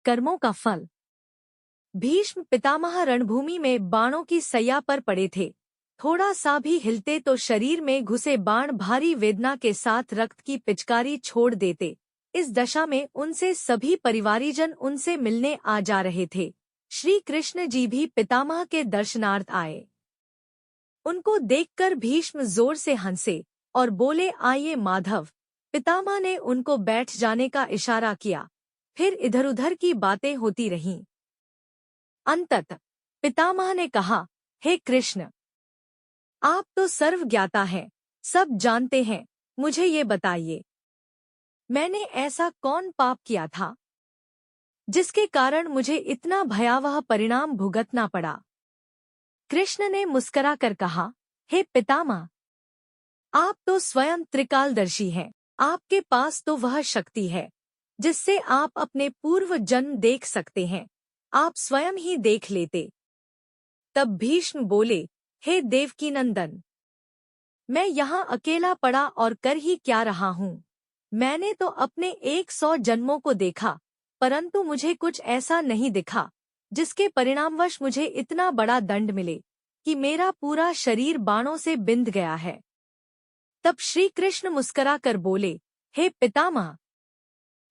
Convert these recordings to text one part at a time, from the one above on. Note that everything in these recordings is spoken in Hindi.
कर्मों का फल। भीष्म पितामह रणभूमि में बाणों की सैया पर पड़े थे। थोड़ा सा भी हिलते तो शरीर में घुसे बाण भारी वेदना के साथ रक्त की पिचकारी छोड़ देते। इस दशा में उनसे सभी परिवारीजन उनसे मिलने आ जा रहे थे। श्री कृष्ण जी भी पितामह के दर्शनार्थ आए। उनको देखकर भीष्म जोर से हंसे और बोले, आइए माधव। पितामह ने उनको बैठ जाने का इशारा किया। फिर इधर-उधर की बातें होती रहीं। अंततः पितामह ने कहा, हे कृष्ण, आप तो सर्वज्ञाता हैं, सब जानते हैं, मुझे ये बताइए, मैंने ऐसा कौन पाप किया था जिसके कारण मुझे इतना भयावह परिणाम भुगतना पड़ा। कृष्ण ने मुस्कुराकर कहा, हे पितामह, आप तो स्वयं त्रिकालदर्शी हैं। आपके पास तो वह शक्ति है जिससे आप अपने पूर्व जन्म देख सकते हैं। आप स्वयं ही देख लेते। तब भीष्म बोले, हे देवकीनंदन, मैं यहाँ अकेला पड़ा और कर ही क्या रहा हूँ। मैंने तो अपने 100 जन्मों को देखा, परंतु मुझे कुछ ऐसा नहीं दिखा जिसके परिणामवश मुझे इतना बड़ा दंड मिले कि मेरा पूरा शरीर बाणों से बिंध गया है। तब श्री कृष्ण मुस्कुराकर बोले, हे पितामह,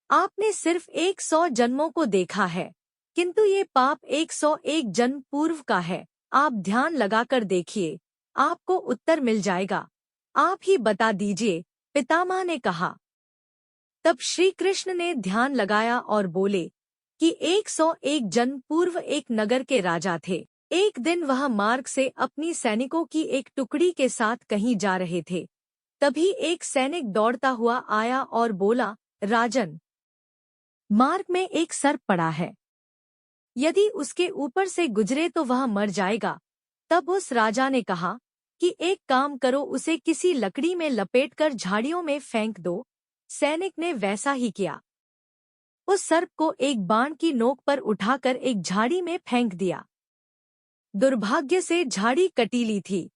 आपने सिर्फ 100 जन्मों को देखा है, किंतु ये पाप 101 जन्म पूर्व का है। आप ध्यान लगाकर देखिए, आपको उत्तर मिल जाएगा। आप ही बता दीजिए, पितामह ने कहा। तब श्री कृष्ण ने ध्यान लगाया और बोले कि 101 जन्म पूर्व एक नगर के राजा थे। एक दिन वह मार्ग से अपनी सैनिकों की एक टुकड़ी के साथ कहीं जा रहे थे। तभी एक सैनिक दौड़ता हुआ आया और बोला, राजन, मार्ग में एक सर्प पड़ा है, यदि उसके ऊपर से गुजरे तो वह मर जाएगा। तब उस राजा ने कहा कि एक काम करो, उसे किसी लकड़ी में लपेटकर झाड़ियों में फेंक दो। सैनिक ने वैसा ही किया। उस सर्प को एक बाण की नोक पर उठाकर एक झाड़ी में फेंक दिया। दुर्भाग्य से झाड़ी कटीली थी,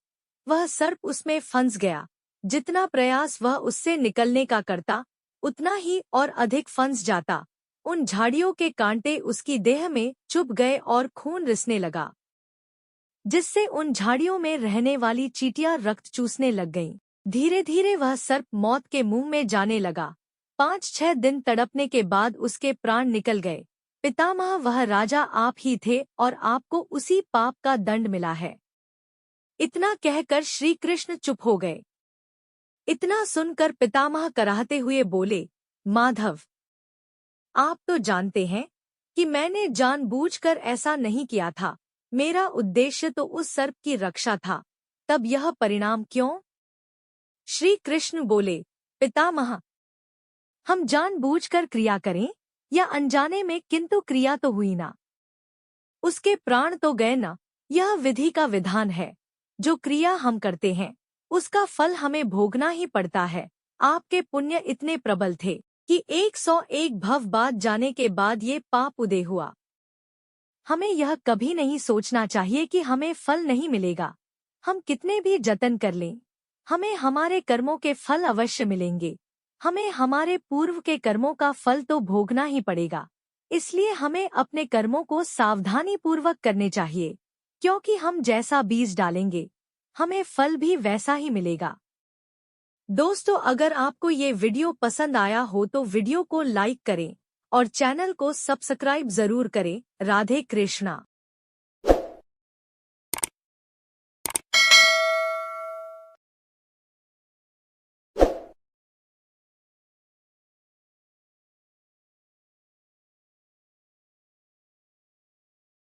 वह सर्प उसमें फंस गया। जितना प्रयास वह उससे निकलने का करता, उतना ही और अधिक फंस जाता। उन झाड़ियों के कांटे उसकी देह में चुभ गए और खून रिसने लगा, जिससे उन झाड़ियों में रहने वाली चींटियां रक्त चूसने लग गईं। धीरे धीरे वह सर्प मौत के मुंह में जाने लगा। 5-6 दिन तड़पने के बाद उसके प्राण निकल गए। पितामह, वह राजा आप ही थे और आपको उसी पाप का दंड मिला है। इतना कहकर श्री कृष्ण चुप हो गए। इतना सुनकर पितामह कराहते हुए बोले, माधव, आप तो जानते हैं कि मैंने जानबूझकर ऐसा नहीं किया था। मेरा उद्देश्य तो उस सर्प की रक्षा था। तब यह परिणाम क्यों? श्री कृष्ण बोले, पितामह, हम जानबूझकर क्रिया करें या अनजाने में, किंतु क्रिया तो हुई ना, उसके प्राण तो गए ना। यह विधि का विधान है। जो क्रिया हम करते हैं उसका फल हमें भोगना ही पड़ता है। आपके पुण्य इतने प्रबल थे कि 101 भव बाद जाने के बाद ये पाप उदय हुआ। हमें यह कभी नहीं सोचना चाहिए कि हमें फल नहीं मिलेगा। हम कितने भी जतन कर लें, हमें हमारे कर्मों के फल अवश्य मिलेंगे। हमें हमारे पूर्व के कर्मों का फल तो भोगना ही पड़ेगा। इसलिए हमें अपने कर्मों को सावधानी पूर्वक करने चाहिए, क्योंकि हम जैसा बीज डालेंगे हमें फल भी वैसा ही मिलेगा। दोस्तों, अगर आपको ये वीडियो पसंद आया हो तो वीडियो को लाइक करें और चैनल को सब्सक्राइब जरूर करें। राधे कृष्णा।